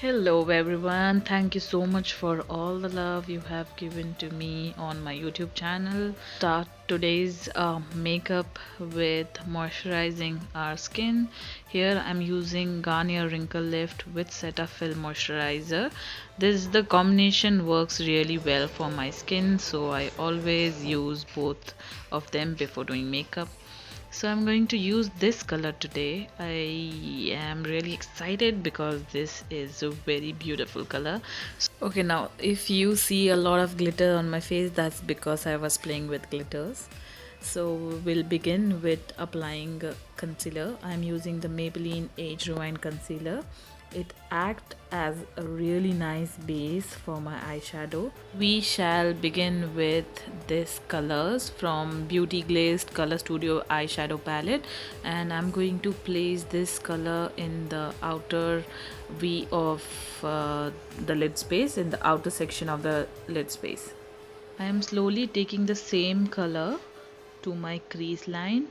Hello everyone, thank you so much for all the love you have given to me on my YouTube channel. Start today's makeup with moisturizing our skin. Here I'm using Garnier Wrinkle Lift with Cetaphil moisturizer. The combination works really well for my skin, so I always use both of them before doing makeup. So I'm going to use this color today. I am really excited because this is a very beautiful color. Okay, now if you see a lot of glitter on my face, that's because I was playing with glitters. So we'll begin with applying concealer. I'm using the Maybelline Age Rewind concealer. It acts as a really nice base for my eyeshadow. We shall begin with this colors from Beauty Glazed Color Studio eyeshadow palette, and I'm going to place this color in the outer V of the lid space, in the outer section of the lid space. I am slowly taking the same color to my crease line,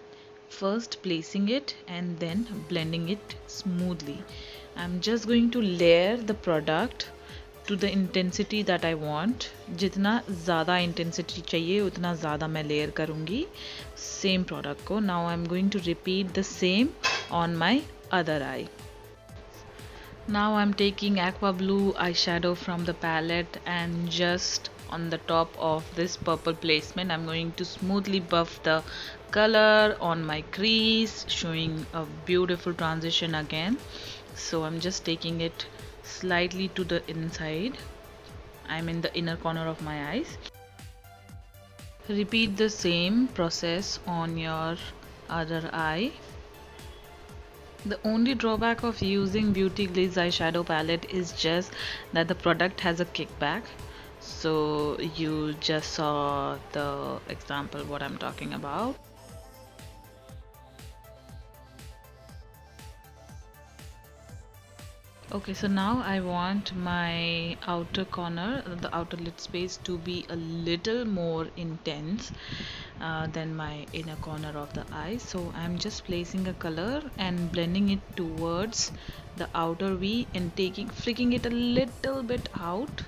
first placing it and then blending it smoothly. I'm just going to layer the product to the intensity that I want. जितना ज़्यादा intensity चाहिए उतना ज़्यादा मैं layer करूँगी same product को. Now I'm going to repeat the same on my other eye. Now I'm taking aqua blue eyeshadow from the palette, and just on the top of this purple placement I'm going to smoothly buff the color on my crease, showing a beautiful transition again. So I'm just taking it slightly to the inside. I'm in the inner corner of my eyes. Repeat the same process on your other eye. The only drawback of using Beauty Glaze eyeshadow palette is just that the product has a kickback. So you just saw the example what I'm talking about. Okay, so now I want my outer corner, the outer lid space, to be a little more intense than my inner corner of the eye. So I'm just placing a color and blending it towards the outer V and flicking it a little bit out.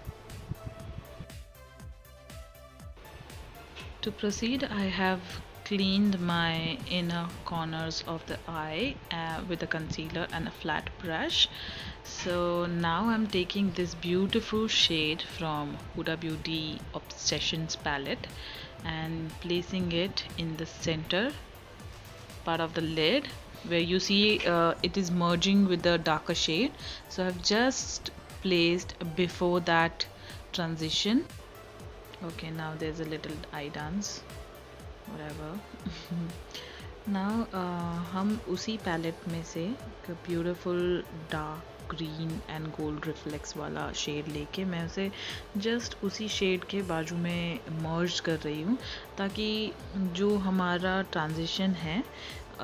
To proceed, I have cleaned my inner corners of the eye with a concealer and a flat brush. So now I'm taking this beautiful shade from Huda Beauty Obsessions palette and placing it in the center part of the lid, where you see it is merging with the darker shade. So I've just placed before that transition. Okay, now there's a little eye dance, whatever. Now हम उसी palette में से beautiful dark green and gold reflex वाला shade लेके मैं उसे just उसी shade के बाजू में मर्ज कर रही हूँ, ताकि जो हमारा ट्रांजिशन है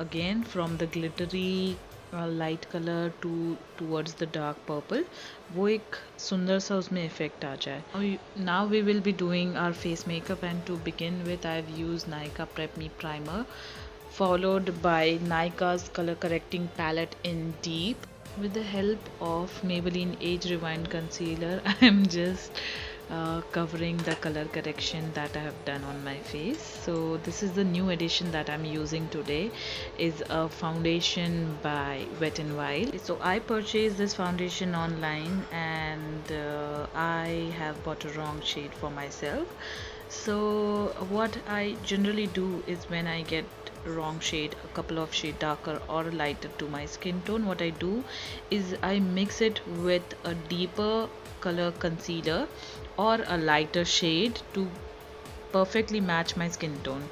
again from the glittery light colour towards the dark purple, वो एक सुंदर सा उसमें इफेक्ट आ जाए. Now we will be doing our face makeup, and to begin with I have used Nykaa prep me primer followed by Nykaa's color correcting palette in deep. With the help of Maybelline Age Rewind concealer, I am just covering the color correction that I have done on my face. So this is the new addition that I'm using today, is a foundation by Wet n Wild. So I purchased this foundation online, and I have bought a wrong shade for myself. So what I generally do is, when I get wrong shade, a couple of shade darker or lighter to my skin tone, what I do is I mix it with a deeper color concealer or a lighter shade to perfectly match my skin tone.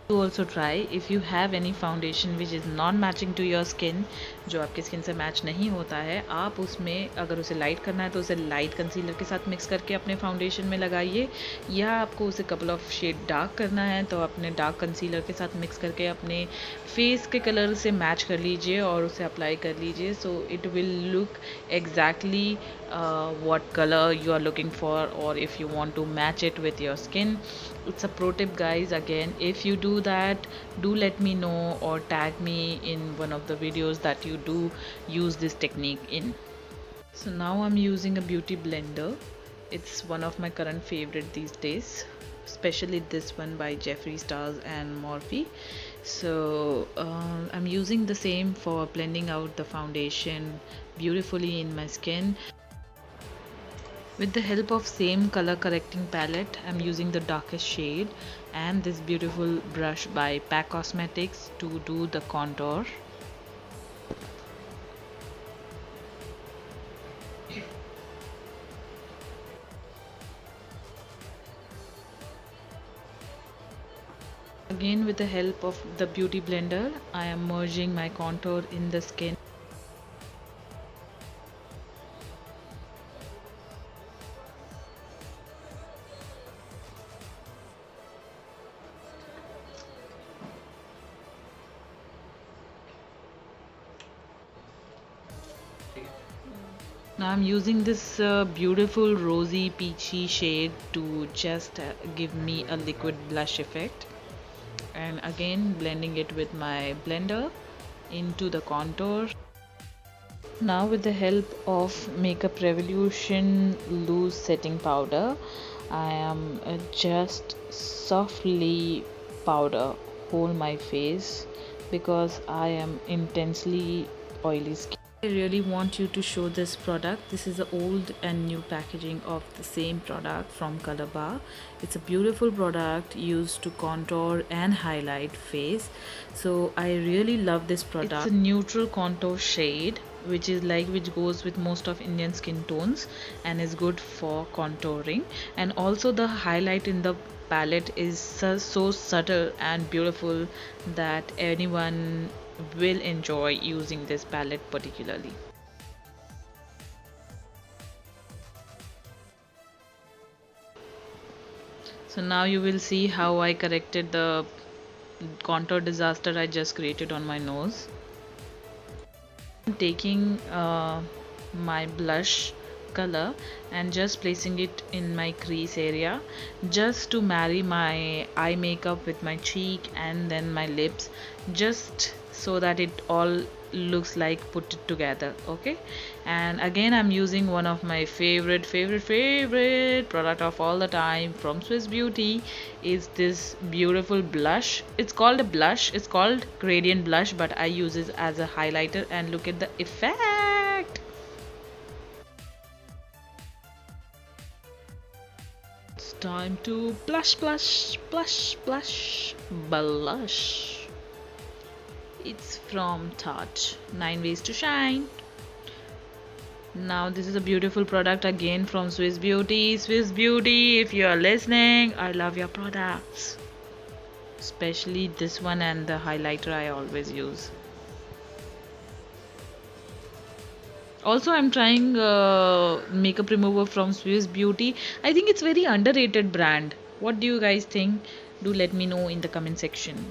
To also try, if you have any foundation which is not matching to your skin, जो आपके skin से match नहीं होता है, आप उसमें अगर उसे लाइट करना है तो उसे लाइट कंसीलर के साथ मिक्स करके अपने फाउंडेशन में लगाइए, या आपको उसे कपल ऑफ शेड डार्क करना है तो अपने डार्क कंसीलर के साथ मिक्स करके अपने फेस के कलर से मैच कर लीजिए और उसे अप्लाई कर लीजिए. So it will look exactly what color you are looking for, or if you want to match it with your skin. It's a pro tip, guys. Again, if you do that, do let me know or tag me in one of the videos that you do use this technique in. So now I'm using a beauty blender. It's one of my current favorite these days, especially this one by Jeffree Stars and Morphe. So I'm using the same for blending out the foundation beautifully in my skin. With the help of same color correcting palette, I'm using the darkest shade and this beautiful brush by PAC Cosmetics to do the contour. Again, with the help of the beauty blender, I am merging my contour in the skin. Now I'm using this beautiful rosy peachy shade to just give me a liquid blush effect, and again blending it with my blender into the contour. Now with the help of Makeup Revolution loose setting powder, I am just softly powder whole my face because I am intensely oily skin. I really want you to show this product. This is the old and new packaging of the same product from Colorbar. It's a beautiful product used to contour and highlight face. So I really love this product. It's a neutral contour shade which goes with most of Indian skin tones and is good for contouring, and also the highlight in the palette is so subtle and beautiful that anyone will enjoy using this palette particularly. So now you will see how I corrected the contour disaster I just created on my nose. I'm taking my blush color and just placing it in my crease area just to marry my eye makeup with my cheek and then my lips, just so that it all looks like put it together. Okay, and again I'm using one of my favorite product of all the time from Swiss Beauty. Is this beautiful blush. It's called a blush, it's called gradient blush, but I use it as a highlighter, and look at the effect. It's time to blush. It's from Tarte 9 Ways to Shine. Now this is a beautiful product again from Swiss Beauty. Swiss Beauty, if you are listening, I love your products, especially this one and the highlighter I always use. Also, I'm trying makeup remover from Swiss Beauty. I think it's very underrated brand. What do you guys think? Do let me know in the comment section.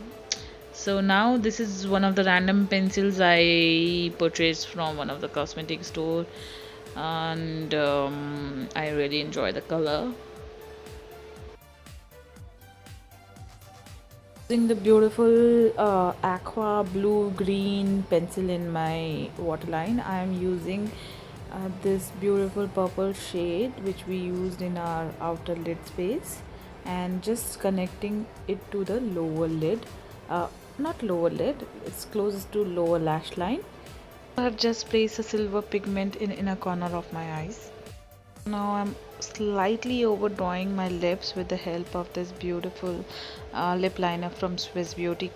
So now this is one of the random pencils I purchased from one of the cosmetic store, and I really enjoy the color. Using the beautiful aqua blue green pencil in my waterline, I am using this beautiful purple shade which we used in our outer lid space, and just connecting it to the lower lid, not lower lid, it's closest to lower lash line. I have just placed a silver pigment in inner corner of my eyes. Now I'm slightly overdrawing my lips with the help of this beautiful lip liner from Swiss Beauty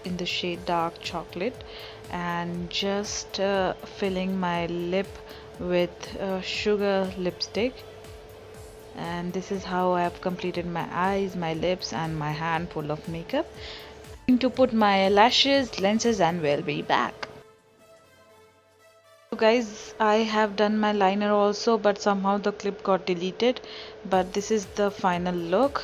in the shade dark chocolate, and just filling my lip with sugar lipstick. And this is how I have completed my eyes, my lips, and my hand full of makeup. I'm going to put my lashes, lenses, and we'll be back. So guys, I have done my liner also, but somehow the clip got deleted, but this is the final look.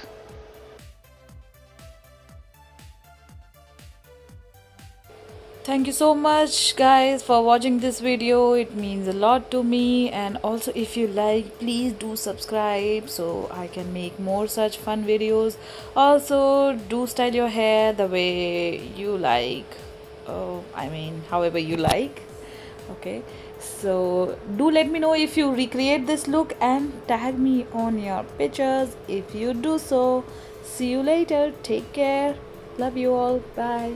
Thank you so much guys for watching this video. It means a lot to me, and also if you like, please do subscribe so I can make more such fun videos. Also do style your hair the way you like, I mean however you like. Okay, So do let me know if you recreate this look and tag me on your pictures if you do so. See you later. Take care. Love you all. Bye.